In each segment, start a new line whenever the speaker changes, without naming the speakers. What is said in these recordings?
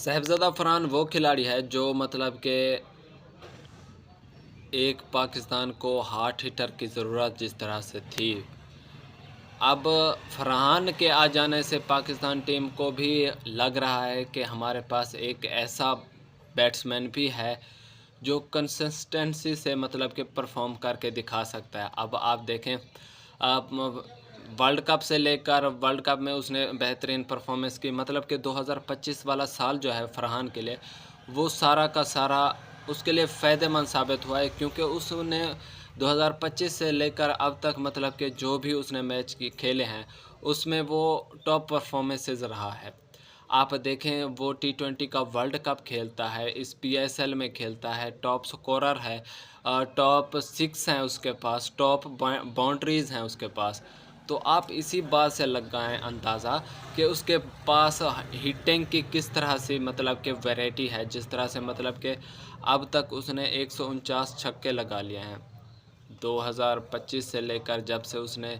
साहिबज़ादा फरहान वो खिलाड़ी है जो मतलब कि एक पाकिस्तान को हार्ड हिटर की ज़रूरत जिस तरह से थी, अब फरहान के आ जाने से पाकिस्तान टीम को भी लग रहा है कि हमारे पास एक ऐसा बैट्समैन भी है जो कंसिस्टेंसी से मतलब कि परफॉर्म करके दिखा सकता है। अब आप देखें, आप वर्ल्ड कप से लेकर वर्ल्ड कप में उसने बेहतरीन परफॉर्मेंस की, मतलब कि 2025 वाला साल जो है फरहान के लिए, वो सारा का सारा उसके लिए फ़ायदेमंद साबित हुआ है, क्योंकि उसने 2025 से लेकर अब तक मतलब कि जो भी उसने मैच खेले हैं उसमें वो टॉप परफॉर्मेंसेस रहा है। आप देखें, वो टी20 का वर्ल्ड कप खेलता है, इस पीएसएल में खेलता है, टॉप स्कोरर है, टॉप 6 हैं उसके पास, टॉप बाउंड्रीज़ हैं उसके पास। तो आप इसी बात से लगाएं अंदाज़ा कि उसके पास हिटिंग की किस तरह से मतलब कि वैरायटी है, जिस तरह से मतलब कि अब तक उसने 149 छक्के लगा लिए हैं। 2025 से लेकर जब से उसने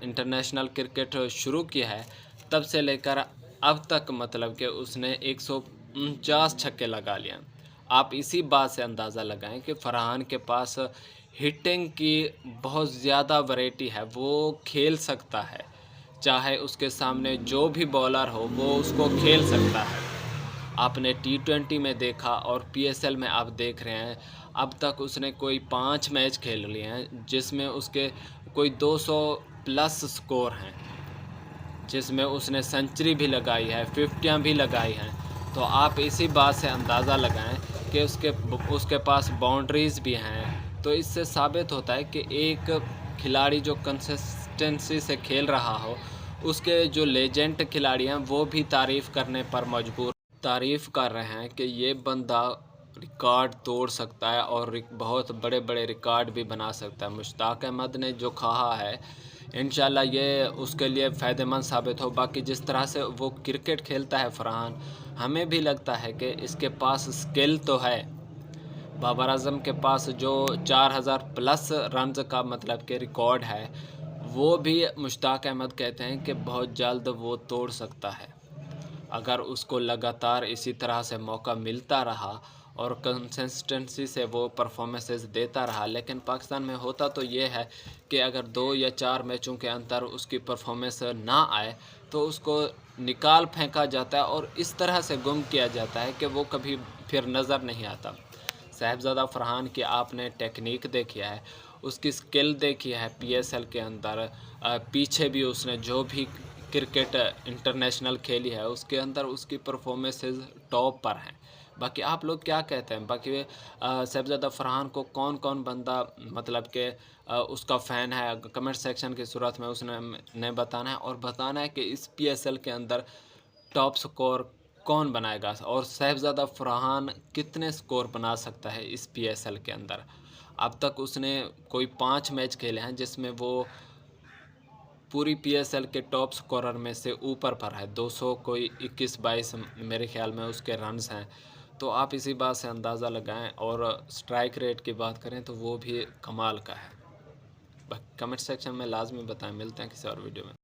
इंटरनेशनल क्रिकेट शुरू किया है, तब से लेकर अब तक मतलब कि उसने 149 छक्के लगा लिए हैं। आप इसी बात से अंदाज़ा लगाएं कि फरहान के पास हिटिंग की बहुत ज़्यादा वैरायटी है, वो खेल सकता है। चाहे उसके सामने जो भी बॉलर हो, वो उसको खेल सकता है। आपने टी20 में देखा और पीएसएल में आप देख रहे हैं, अब तक उसने कोई 5 मैच खेल लिए हैं जिसमें उसके कोई 200 प्लस स्कोर हैं, जिसमें उसने सेंचुरी भी लगाई है, 50 भी लगाई हैं। तो आप इसी बात से अंदाज़ा लगाएं कि उसके पास बाउंड्रीज़ भी हैं। तो इससे साबित होता है कि एक खिलाड़ी जो कंसिस्टेंसी से खेल रहा हो, उसके जो लेजेंड खिलाड़ी हैं वो भी तारीफ़ कर रहे हैं कि ये बंदा रिकॉर्ड तोड़ सकता है और बहुत बड़े-बड़े रिकॉर्ड भी बना सकता है। मुश्ताक अहमद ने जो कहा है, इंशाल्लाह ये उसके लिए फ़ायदेमंद साबित हो। बाकी जिस तरह से वो क्रिकेट खेलता है फरहान, हमें भी लगता है कि इसके पास स्किल तो है। बाबर आज़म के पास जो 4000 प्लस रन्स का मतलब कि रिकॉर्ड है, वो भी मुश्ताक अहमद कहते हैं कि बहुत जल्द वो तोड़ सकता है। अगर उसको लगातार इसी तरह से मौका मिलता रहा और कंसिस्टेंसी से वो परफॉर्मेंसेस देता रहा। लेकिन पाकिस्तान में होता तो ये है कि अगर 2 या 4 मैचों के अंदर उसकी परफॉर्मेंस ना आए तो उसको निकाल फेंका जाता है और इस तरह से गुम किया जाता है कि वो कभी फिर नज़र नहीं आता। साहिबज़ादा फरहान की आपने टेक्निक देखी है, उसकी स्किल देखी है पीएसएल के अंदर, पीछे भी उसने जो भी क्रिकेट इंटरनेशनल खेली है उसके अंदर उसकी परफॉर्मेंसेस टॉप पर हैं। बाकी आप लोग क्या कहते हैं? बाकी साहिबज़ादा फरहान को कौन-कौन बंदा मतलब कि उसका फ़ैन है, कमेंट सेक्शन की सूरत में उसने ने बताना है और बताना है कि इस पीएसएल के अंदर टॉप स्कोर कौन बनाएगा और साहिबज़ादा फरहान कितने स्कोर बना सकता है इस पीएसएल के अंदर। अब तक उसने कोई 5 मैच खेले हैं जिसमें वो पूरी पीएसएल के टॉप स्कोरर में से ऊपर पर है। 200 कोई 21-22 मेरे ख़्याल में उसके रन्स हैं। तो आप इसी बात से अंदाज़ा लगाएँ और स्ट्राइक रेट की बात करें तो वो भी कमाल का है। कमेंट सेक्शन में लाज़मी बताएँ। मिलते हैं किसी और वीडियो में।